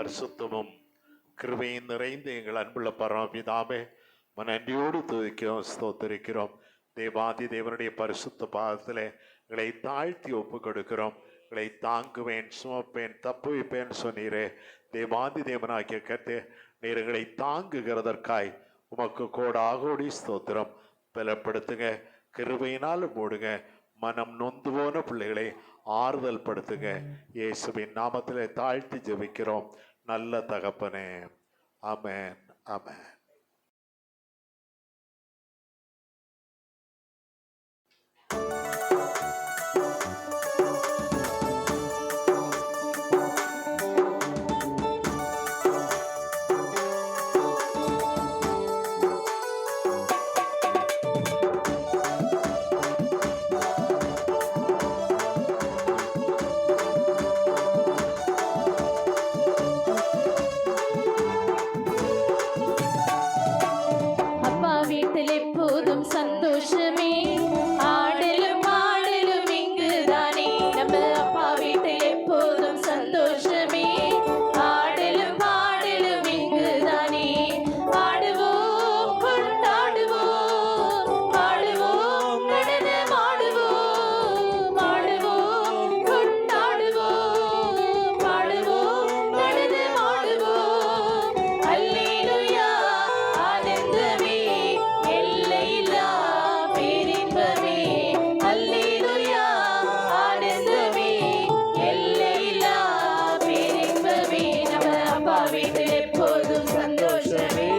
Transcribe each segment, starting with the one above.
பரிசுத்தமும் கிருபையும் நிறைந்த எங்கள் அன்புள்ள பரமபிதாவே, நன்றியோடு துதிக்கிறோம், ஸ்தோத்திரிக்கிறோம். தேவாதி தேவனுடைய பரிசுத்த பாதத்தில் எங்களை தாழ்த்தி ஒப்பு கொடுக்கிறோம். எங்களை தாங்குவேன், சுமப்பேன், தப்புவிப்பேன் சொன்னீரே. தேவாதி தேவனாகிய கர்த்தே, நீர் எங்களை தாங்குகிறதற்காய் உமக்கு கோடாகோடி ஸ்தோத்திரம். பலப்படுத்துங்க, கிருபையினால் மூடுங்க. மனம் நொந்து போன பிள்ளைகளை ஆறுதல் படுத்துங்க. இயேசுவின் நாமத்திலே தாழ்த்தி ஜெபிக்கிறோம் நல்ல தகப்பனே. ஆமென், ஆமென். சந்தோஷமே ஆடலும் பாடலும் இங்குதானே. நம்ம அப்பா வீட்டில் எப்போதும் சந்தோஷமே ஆடலும் பாடலும் இங்குதானே. ஆடுவோம், கொண்டாடுவோம், பாடுவோம், நடனம் ஆடுவோம், ஆடுவோம், கொண்டாடுவோம், பாடுவோம், நடனம் ஆடுவோம். அல்லேலூயா, ஆனந்தமே எல்லையில்லா பேரின்பமே. அல்லேலூயா, ஆனந்தமே எல்லையில்லா பேரின்பமே. நம்ம அப்பா வீட்டில் எப்போதும் சந்தோஷமே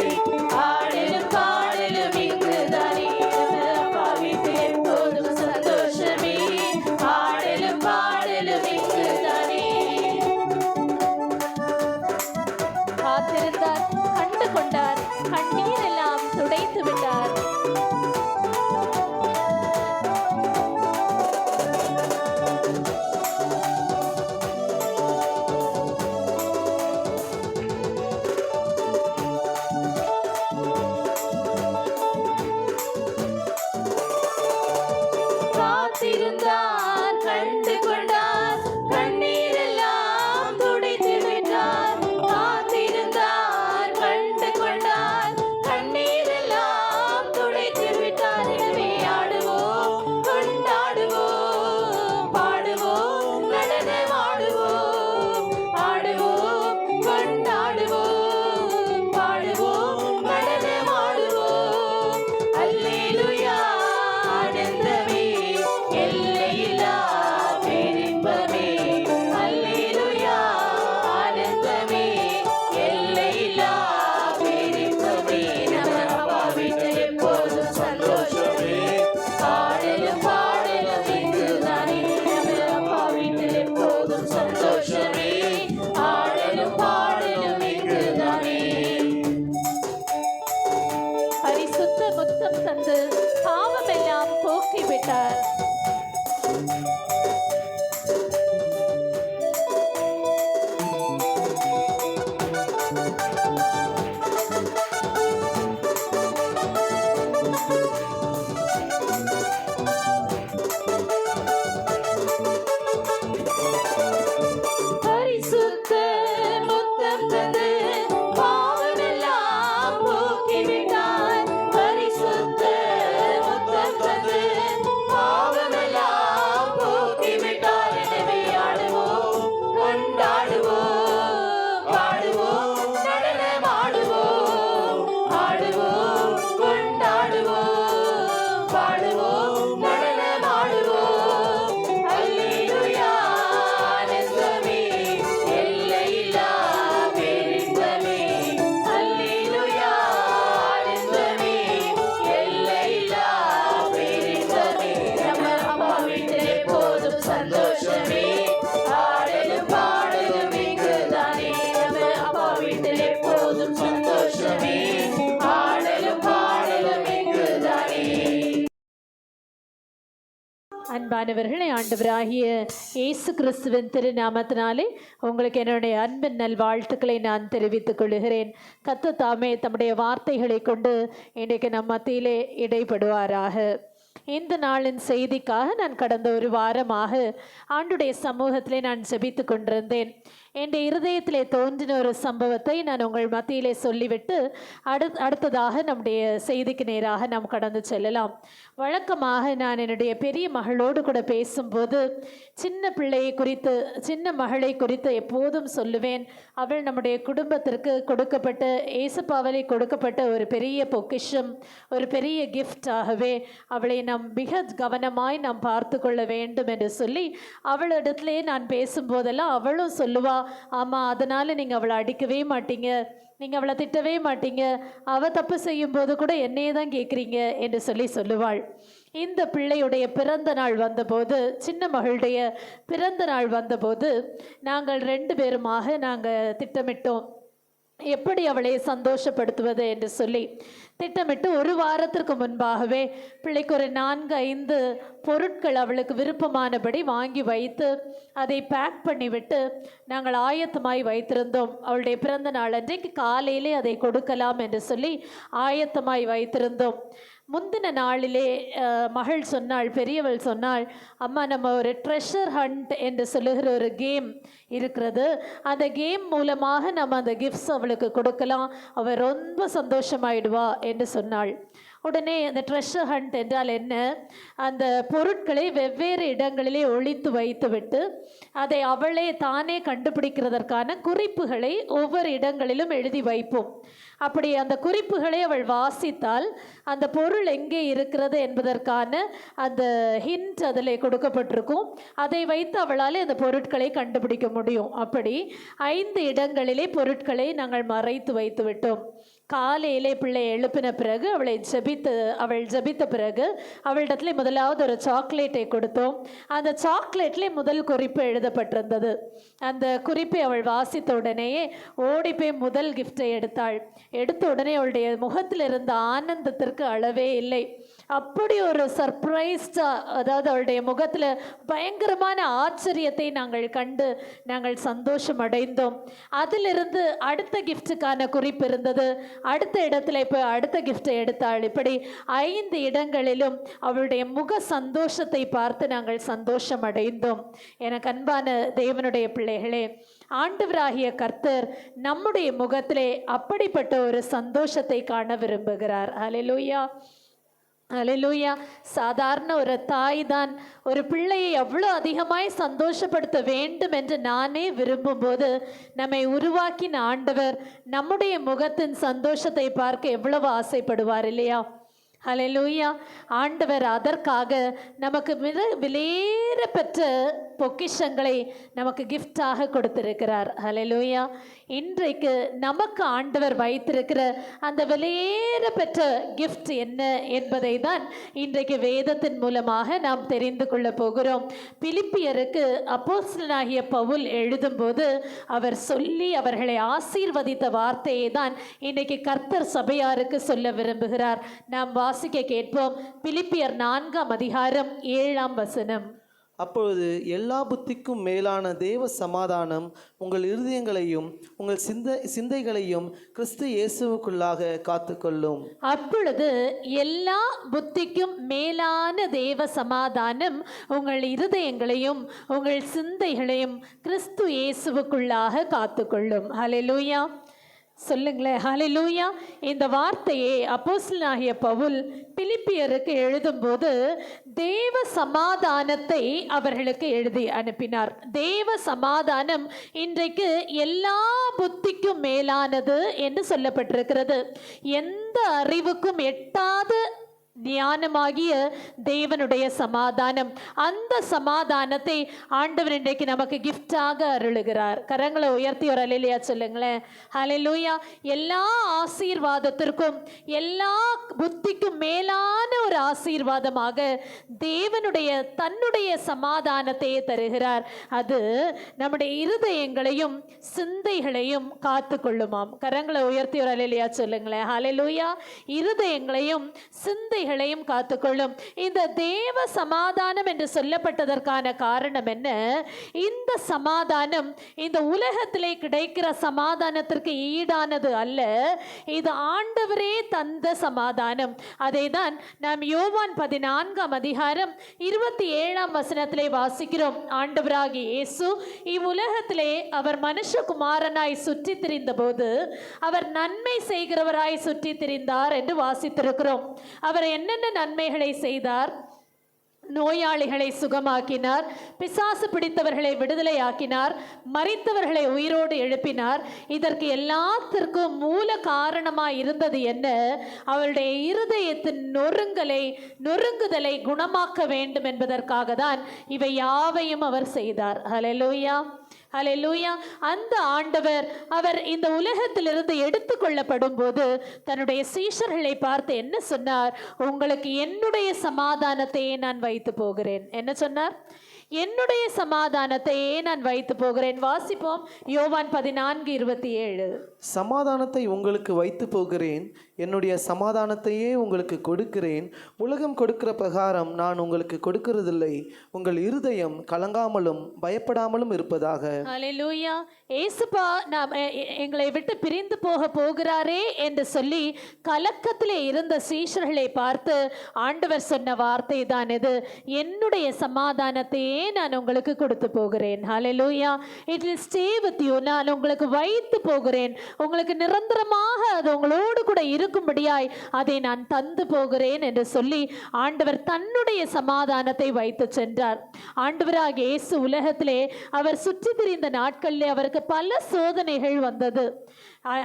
ஆடலும் பாடலும் இங்குதானே. நம்ம அப்பா வீட்டில் எப்போதும் சந்தோஷமே ஆடலும் பாடலும் இங்குதானே. காத்திருந்தார், கண்டு கொண்டார், கண்ணீரெல்லாம் துடைத்து விட்டார். காத்திருந்தார், கண்டு கொண்டார், கண்ணீரெல்லாம் துடைத்து விட்டார். காத்திருந்தார், கண்டு கொண்டார், கண்ணீரெல்லாம் துடைத்து விட்டார். எனவே ஆடுவோம், கொண்டாடுவோம், பாடுவோம், நடனம் ஆடுவோம், ஆடுவோம், கொண்டாடுவோம், பாடுவோம், நடனம் ஆடுவோம். அல்லேலூயா, ஆனந்தமே எல்லையில்லா பேரின்பமே. அல்லேலூயா, ஆனந்தமே எல்லையில்லா பேரின்பமே. நம்ம அப்பா வீட்டில் எப்போதும் சந்தோஷமே ஆடலும் பாடலும் இங்குதானே. நம்ம அப்பா வீட்டில் எப்போதும் சந்தோஷமே ஆடலும் பாடலும் இங்குதானே. பரிசுத்த முத்தம் தந்து பாவமெல்லாம் போக்கிவிட்டார். பரிசுத்த முத்தம் தந்து பாவமெல்லாம் போக்கிவிட்டார். பரிசுத்த முத்தம் தந்து பாவமெல்லாம் போக்கிவிட்டார். எனவே ஆடுவோம், கொண்டாடுவோம், பாடுவோம், நடனம் ஆடுவோம், ஆடுவோம், கொண்டாடுவோம், பாடுவோம், நடனம் ஆடுவோம். அல்லேலூயா, ஆனந்தமே எல்லையில்லா பேரின்பமே. அல்லேலூயா, ஆனந்தமே எல்லையில்லா பேரின்பமே. நம்ம அப்பா வீட்டில் எப்போதும் சந்தோஷமே ஆடலும் பாடலும் இங்குதானே. நம்ம அப்பா வீட்டில் எப்போதும் சந்தோஷமே ஆடலும் பாடலும் இங்குதானே. அன்பானவர்களே, ஆண்டவராகிய இயேசு கிறிஸ்துவின் திருநாமத்தினாலே உங்களுக்கு என்னுடைய அன்பின் நல்வாழ்த்துக்களை நான் தெரிவித்துக் கொள்கிறேன். கர்த்தர் தாமே தம்முடைய வார்த்தைகளை கொண்டு இன்றைக்கு நம் மத்தியிலே இடைப்படுவாராக. இந்த நாளின் செய்திக்காக நான் கடந்த ஒரு வாரமாக ஆண்டுடைய சமூகத்திலே நான் ஜெபித்து கொண்டிருந்தேன். என் இருதயத்திலே தோன்றின ஒரு சம்பவத்தை நான் உங்கள் மத்தியிலே சொல்லிவிட்டு அடுத்ததாக நம்முடைய செய்திக்கு நேராக நாம் கடந்து செல்லலாம். வழக்கமாக நான் என்னுடைய பெரிய மகளோடு கூட பேசும்போது சின்ன மகளை குறித்து எப்போதும் சொல்லுவேன். அவள் நம்முடைய குடும்பத்திற்கு கொடுக்கப்பட்ட ஏசப்பாவலை கொடுக்கப்பட்ட ஒரு பெரிய பொக்கிஷம், ஒரு பெரிய கிஃப்ட். ஆகவே அவளை நாம் மிக கவனமாய் நாம் பார்த்து கொள்ள வேண்டும் என்று சொல்லி அவளிடத்திலே நான் பேசும்போதெல்லாம் அவளும் சொல்லுவா, ஆமாம், அதனால் நீங்கள் அவளை அடிக்கவே மாட்டீங்க, நீங்கள் அவளை திட்டவே மாட்டீங்க, அவள் தப்பு செய்யும்போது கூட என்னையே தான் கேட்குறீங்க என்று சொல்லுவாள். இந்த பிள்ளையுடைய பிறந்த நாள் வந்தபோது, சின்ன மகளுடைய பிறந்த நாள் வந்தபோது நாங்கள் 2 பேருமாக நாங்கள் திட்டமிட்டோம் எப்படி அவளை சந்தோஷப்படுத்துவது என்று சொல்லி. திட்டமிட்டு 1 வாரத்திற்கு முன்பாகவே பிள்ளைக்கு ஒரு 4-5 பொருட்கள் அவளுக்கு விருப்பமானபடி வாங்கி வைத்து அதை பேக் பண்ணிவிட்டு நாங்கள் ஆயத்தமாய் வைத்திருந்தோம். அவளுடைய பிறந்த நாள் அன்றைக்கு காலையிலே அதை கொடுக்கலாம் என்று சொல்லி ஆயத்தமாய் வைத்திருந்தோம். முந்தின நாளிலே மகள் சொன்னாள், பெரியவள் சொன்னாள், அம்மா, நம்ம ஒரு ட்ரெஷர் ஹண்ட் என்று சொல்லுகிற ஒரு கேம் இருக்கிறது, அந்த கேம் மூலமாக நம்ம அந்த கிஃப்ட்ஸ் அவளுக்கு கொடுக்கலாம், அவள் ரொம்ப சந்தோஷமாயிடுவா என்று சொன்னாள். உடனே அந்த ட்ரெஷர் ஹண்ட் என்றால் என்ன? அந்த பொருட்களை வெவ்வேறு இடங்களிலே ஒளித்து வைத்துவிட்டு அதை அவளே தானே கண்டுபிடிக்கிறதற்கான குறிப்புகளை ஒவ்வொரு இடங்களிலும் எழுதி வைப்போம். அப்படி அந்த குறிப்புகளை அவள் வாசித்தால் அந்த பொருள் எங்கே இருக்கிறது என்பதற்கான அந்த ஹிண்ட் அதில் கொடுக்கப்பட்டிருக்கும். அதை வைத்து அவளால் அந்த பொருட்களை கண்டுபிடிக்க முடியும். அப்படி 5 இடங்களிலே பொருட்களை நாங்கள் மறைத்து வைத்து விட்டோம். காலையிலே பிள்ளை எழுப்பின பிறகு அவள் ஜபித்த பிறகு அவளிடத்துல முதலாவது ஒரு சாக்லேட்டை கொடுத்தோம். அந்த சாக்லேட்லேயே முதல் குறிப்பு எழுதப்பட்டிருந்தது. அந்த குறிப்பை அவள் வாசித்த உடனேயே ஓடி போய் முதல் கிஃப்டை எடுத்தாள். எடுத்த உடனே அவளுடைய முகத்தில் இருந்த ஆனந்தத்திற்கு அளவே இல்லை. அப்படி ஒரு சர்ப்ரைஸ்டாக, அதாவது அவளுடைய முகத்தில் பயங்கரமான ஆச்சரியத்தை நாங்கள் கண்டு நாங்கள் சந்தோஷம் அடைந்தோம். அதிலிருந்து அடுத்த கிஃப்ட்டுக்கான குறிப்பு இருந்தது. அடுத்த இடத்துல இப்போ அடுத்த கிஃப்டை எடுத்தாள். இப்படி 5 இடங்களிலும் அவளுடைய முக சந்தோஷத்தை பார்த்து நாங்கள் சந்தோஷம் அடைந்தோம். எனக்கு அன்பான தேவனுடைய பிள்ளைகளே, ஆண்டவராகிய கர்த்தர் நம்முடைய முகத்திலே அப்படிப்பட்ட ஒரு சந்தோஷத்தை காண விரும்புகிறார். ஹல்லேலூயா, ஹல்லேலூயா. சாதாரண ஒரு தாய் தான் ஒரு பிள்ளையை எவ்வளோ அதிகமாய் சந்தோஷப்படுத்த வேண்டும் என்று நானே விரும்பும்போது, நம்மை உருவாக்கின ஆண்டவர் நம்முடைய முகத்தின் சந்தோஷத்தை பார்க்க எவ்வளவு ஆசைப்படுவார் இல்லையா? ஹல்லேலூயா. ஆண்டவர் அதற்காக நமக்கு மிக விலையேற பெற்ற பொக்கிஷங்களை நமக்கு கிஃப்டாக கொடுத்திருக்கிறார். ஹல்லேலூயா. இன்றைக்கு நமக்கு ஆண்டவர் வைத்திருக்கிற அந்த விலையேற பெற்ற கிஃப்ட் என்ன என்பதை தான் இன்றைக்கு வேதத்தின் மூலமாக நாம் தெரிந்து கொள்ள போகிறோம். பிலிப்பியருக்கு அப்போஸ்தலனாகிய பவுல் எழுதும்போது அவர் சொல்லி அவர்களை ஆசீர்வதித்த வார்த்தையை தான் இன்றைக்கு கர்த்தர் சபையாருக்கு சொல்ல விரும்புகிறார். நாம் வாசிக்க கேட்போம். பிலிப்பியர் 4ஆம் அதிகாரம் 7ஆம் வசனம். அப்பொழுது எல்லா புத்திக்கும் மேலான தேவ சமாதானம் உங்கள் இருதயங்களையும் உங்கள் சிந்தைகளையும் கிறிஸ்து இயேசுவுக்குள்ளாக காத்துக்கொள்ளும். அப்பொழுது எல்லா புத்திக்கும் மேலான தேவ சமாதானம் உங்கள் இருதயங்களையும் உங்கள் சிந்தைகளையும் கிறிஸ்து இயேசுவுக்குள்ளாக காத்துக்கொள்ளும். ஹல்லேலூயா, சொல்லுங்களேன். ஹல்லேலூயா. இந்த வார்த்தையை அப்போஸ்தலனாகிய பவுல் பிலிப்பியருக்கு எழுதும்போது தேவ சமாதானத்தை அவர்களுக்கு எழுதி அனுப்பினார். தேவ சமாதானம் இன்றைக்கு எல்லா புத்திக்கும் மேலானது என்று சொல்லப்பட்டிருக்கிறது. எந்த அறிவுக்கும் எட்டாத ஞானமாகிய தேவனுடைய சமாதானம், அந்த சமாதானத்தை ஆண்டவர் இன்றைக்கு நமக்கு கிஃப்டாக அருளுகிறார். கரங்களை உயர்த்தி ஒரு அல்லேலூயா சொல்லுங்களேன். ஹல்லேலூயா. எல்லா ஆசீர்வாதத்திற்கும் எல்லா புத்திக்கும் மேலான ஒரு ஆசீர்வாதமாக தேவனுடைய தன்னுடைய சமாதானத்தையே தருகிறார். அது நம்முடைய இருதயங்களையும் சிந்தைகளையும் காத்து கொள்ளுமாம். கரங்களை உயர்த்தி ஒரு அல்லேலூயா சொல்லுங்களேன். ஹல்லேலூயா. இருதயங்களையும் சிந்தை காத்துக்கொள்ளும். இந்த தேவ சமாதானம் என்று சொல்லப்பட்டதற்கான காரணம் என்ன? இந்த சமாதானம் இந்த உலகத்திலே கிடைக்கிற சமாதானத்திற்கு ஈடானது அல்ல. இது ஆண்டவரே தந்த சமாதானம். அதை தான் நாம் யோவான் 14ஆம் அதிகாரம் 27ஆம் வசனத்திலே வாசிக்கிறோம். ஆண்டவராகிய இயேசு இவ்வுலகத்திலே அவர் மனுஷகுமாரனாய் சுற்றி திரிந்த போது அவர் நன்மை செய்கிறவராய் சுற்றி திரிந்தார் என்று வாசித்திருக்கிறோம். அவர் என்னென்ன நன்மைகளை செய்தார்? நோயாளிகளை சுகமாக்கினார், பிசாசு பிடித்தவர்களை விடுதலையாக்கினார், மரித்தவர்களை உயிரோடு எழுப்பினார். இதற்கு எல்லாத்திற்கும் மூல காரணமாய் இருந்தது என்ன? அவருடைய இருதயத்தின் நொறுங்குதலை குணமாக்க வேண்டும் என்பதற்காக தான் இவை யாவையும் அவர் செய்தார். ஹல்லேலூயா, ஹல்லேலூயா. அந்த ஆண்டவர் அவர் இந்த உலகத்திலிருந்து எடுத்துக்கொள்ளப்படும் போது தன்னுடைய சீஷர்களை பார்த்து என்ன சொன்னார்? உங்களுக்கு என்னுடைய சமாதானத்தையே நான் வைத்து போகிறேன். என்ன சொன்னார்? என்னுடைய சமாதானத்தையே நான் வைத்து போகிறேன். வாசிப்போம் யோவான் 14:27. சமாதானத்தை உங்களுக்கு வைத்து போகிறேன், என்னுடைய சமாதானத்தையே உங்களுக்கு கொடுக்கிறேன். உலகம் கொடுக்கிற பிரகாரம் நான் உங்களுக்கு கொடுக்கிறதில்லை. உங்கள் இருதயம் கலங்காமலும் பயப்படாமலும் இருப்பதாக. ஹல்லேலூயா. ஏசுப்பா நாம் எங்களை விட்டு பிரிந்து போகிறாரே என்று சொல்லி கலக்கத்திலே இருந்த சீஷர்களை பார்த்து ஆண்டவர் சொன்ன வார்த்தை தான் இது. என்னுடைய சமாதானத்தையே நான் உங்களுக்கு கொடுத்து போகிறேன். ஹல்லேலூயா. It will stay with you. நான் உங்களுக்கு வைத்து போகிறேன். உங்களுக்கு நிரந்தரமாக அது உங்களோடு கூட இருக்கும்படியாய் அதை நான் தந்து போகிறேன் என்று சொல்லி ஆண்டவர் தன்னுடைய சமாதானத்தை வைத்து சென்றார். ஆண்டவராகிய இயேசு உலகத்திலே அவர் சுற்றி திரிந்த நாட்களிலே அவருக்கு பல சோதனைகள் வந்தது.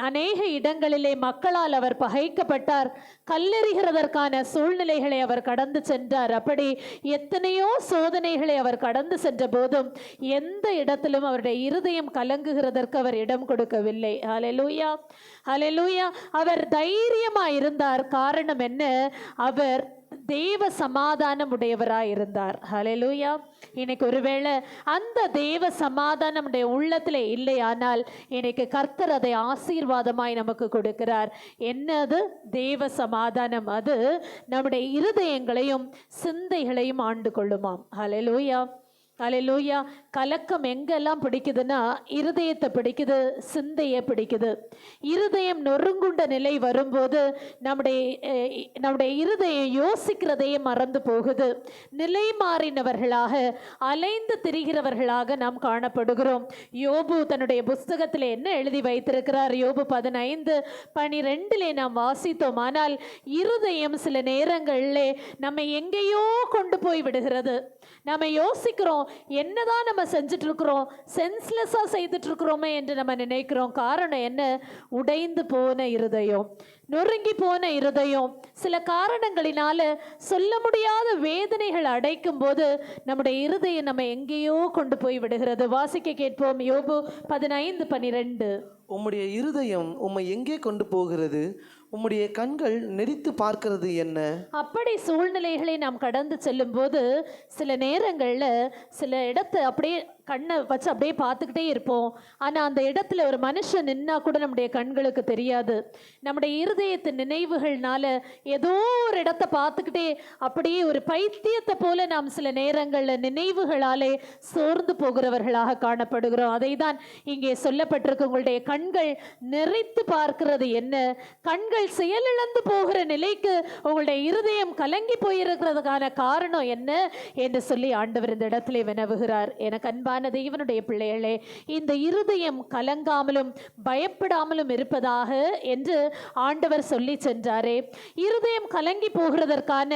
அநேக இடங்களிலே மக்களால் அவர் பகைக்கப்பட்டார். கல்லெறிகிறதற்கான சூழ்நிலைகளை அவர் கடந்து சென்றார். அப்படி எத்தனையோ சோதனைகளை அவர் கடந்து சென்ற போதும் எந்த இடத்திலும் அவருடைய இருதயம் கலங்குகிறதற்கு அவர் இடம் கொடுக்கவில்லை. ஹல்லேலூயா, ஹல்லேலூயா. அவர் தைரியமாய் இருந்தார். காரணம் என்ன? அவர் தேவ சமாதானம் உடையவராய் இருந்தார். ஹல்லேலூயா. இன்னைக்கு ஒருவேளை அந்த தேவ சமாதானம் உள்ளத்திலே இல்லையானால் இன்னைக்கு கர்த்தர் அதை ஆசீர்வாதமாய் நமக்கு கொடுக்கிறார். என்னது? தேவ சமாதானம். அது நம்முடைய இருதயங்களையும் சிந்தைகளையும் ஆண்டு கொள்ளுமாம். ஹல்லேலூயா, ஹல்லேலூயா. கலக்கம் எங்கெல்லாம் பிடிக்குதுன்னா இருதயத்தை பிடிக்குது, சிந்தையை பிடிக்குது. இருதயம் நொறுங்குண்ட நிலை வரும்போது நம்முடைய இருதயம் யோசிக்கிறதையே மறந்து போகுது. நிலை மாறினவர்களாக அலைந்து திரிகிறவர்களாக நாம் காணப்படுகிறோம். யோபு தன்னுடைய புஸ்தகத்தில் என்ன எழுதி வைத்திருக்கிறார்? யோபு 15:12 நாம் வாசித்தோம். ஆனால் இருதயம் சில நேரங்களிலே நம்மை எங்கேயோ கொண்டு போய் விடுகிறது. நம்ம யோசிக்கிறோம், என்னதான் நம்ம செஞ்சுட்டு இருக்கிறோம், சென்ஸ்லெஸ்ஸா செய்துட்டு இருக்கிறோமே என்று நம்ம நினைக்கிறோம். காரணம் என்ன? உடைந்து போன இருதயம், நொறுங்கி போன இருதயம். சில காரணங்களினால சொல்ல முடியாத வேதனைகள் அடைக்கும் போது நம்முடைய இருதயம் நம்ம எங்கேயோ கொண்டு போய் விடுகிறது. வாசிக்க கேட்போம் யோபு 15:12. உம்முடைய இருதயம் உம்மை எங்கே கொண்டு போகிறது? உம்முடைய கண்கள் நெறித்து பார்க்கிறது என்ன? அப்படி சூழ்நிலைகளை நாம் கடந்து செல்லும் போது சில நேரங்களில் சில இடத்தை அப்படியே கண்ணை வச்சு அப்படியே பார்த்துக்கிட்டே இருப்போம். ஆனால் அந்த இடத்துல ஒரு மனுஷன் நின்னா கூட நம்முடைய கண்களுக்கு தெரியாது. நம்முடைய இருதயத்தின் நினைவுகள்னால ஏதோ ஒரு இடத்தை பார்த்துக்கிட்டே அப்படியே ஒரு பைத்தியத்தை போல நாம் சில நேரங்களில் நினைவுகளாலே சோர்ந்து போகிறவர்களாக காணப்படுகிறோம். அதை தான் இங்கே சொல்லப்பட்டிருக்கு. உங்களுடைய கண்கள் நெறித்து பார்க்கிறது என்ன? கண்கள் செயலிழந்து போகிற நிலைக்கு உங்களுடைய இருதயம் கலங்கி போயிருக்கிறதுக்கான காரணம் என்ன என்று சொல்லி ஆண்டவர் இந்த இடத்திலே வினவுகிறார். எனக்கு அன்பான தேவனுடைய பிள்ளைகளே, இந்த இருதயம் கலங்காமலும் பயப்படாமலும் இருப்பதாக என்று ஆண்டவர் சொல்லி சென்றாரே. இருதயம் கலங்கி போகிறதற்கான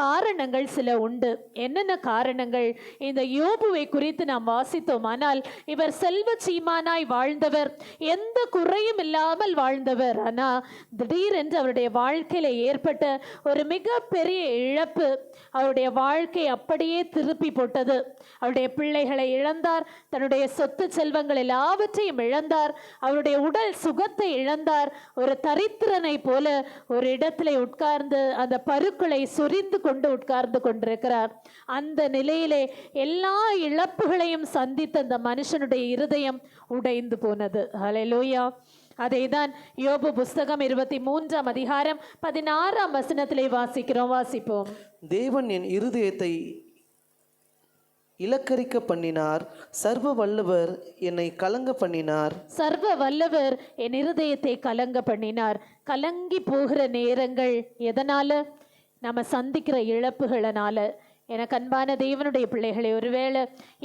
காரணங்கள் சில உண்டு. என்னென்ன காரணங்கள்? இந்த யோபுவை குறித்து நாம் வாசித்தோம். ஆனால் இவர் செல்வ சீமானாய் வாழ்ந்தவர், எந்த குறையும் இல்லாமல் வாழ்ந்தவர். ஆனால் திடீரென்று அவருடைய வாழ்க்கையில ஏற்பட்ட ஒரு மிகப்பெரிய இழப்பு அவருடைய வாழ்க்கை அப்படியே திருப்பி போட்டது. அவருடைய பிள்ளைகளை இழந்தார், தன்னுடைய சொத்து செல்வங்கள் எல்லாவற்றையும் இழந்தார், அவருடைய உடல் சுகத்தை இழந்தார். ஒரு தரித்திரனை போல ஒரு இடத்துல உட்கார்ந்து அந்த பருக்களை சொரிந்து கொண்டு உட்கார்ந்து கொண்டிருக்கிறார். அந்த நிலையிலே எல்லா இழப்புகளையும் சந்தித்த அந்த மனுஷனுடைய இருதயம் உடைந்து போனது. ஹல்லேலூயா. அதைதான் யோபு புஸ்தகம் 23ஆம் அதிகாரம் 16ஆம் வசனத்திலே வாசிக்கிறோம். வாசிப்போம். தேவன் என் இருதயத்தை இலக்கரிக்க பண்ணினார், சர்வ வல்லவர் என்னை கலங்க பண்ணினார். சர்வ வல்லவர் என் இருதயத்தை கலங்க பண்ணினார். கலங்கி போகிற நேரங்கள் எதனால? நம்ம சந்திக்கிற இழப்புகளனால. எனக்கு அன்பான தேவனுடைய பிள்ளைகளே, ஒருவேளை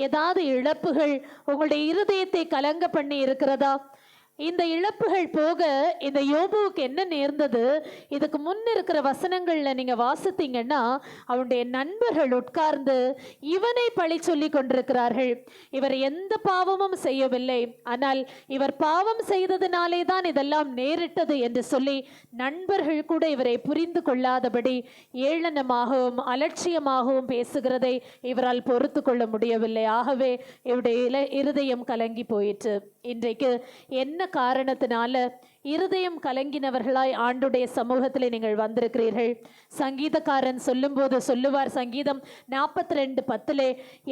ஏதாவது இழப்புகள் உங்களுடைய இருதயத்தை கலங்க பண்ணி இருக்கிறதா? இந்த இழப்புகள் போக இந்த யோபுவுக்கு என்ன நேர்ந்தது? இதுக்கு முன் இருக்கிற வசனங்கள்ல நீங்க வாசித்தீங்கன்னா, அவனுடைய நண்பர்கள் உட்கார்ந்து இவனை பழி சொல்லி கொண்டிருக்கிறார்கள். இவர் எந்த பாவமும் செய்யவில்லை, ஆனால் இவர் பாவம் செய்ததினாலே தான் இதெல்லாம் நேரிட்டது என்று சொல்லி நண்பர்கள் கூட இவரை புரிந்து கொள்ளாதபடி ஏளனமாகவும் அலட்சியமாகவும் பேசுகிறதை இவரால் பொறுத்து கொள்ள முடியவில்லை. ஆகவே இவருடைய இருதயம் கலங்கி போயிற்று. இன்றைக்கு என்ன காரணத்தினால இருதயம் கலங்கினவர்களாய் ஆண்டுடைய சமூகத்தில் நீங்கள் வந்திருக்கிறீர்கள்? சங்கீதக்காரன் சொல்லும்போது சொல்லுவார், சங்கீதம் 42:10,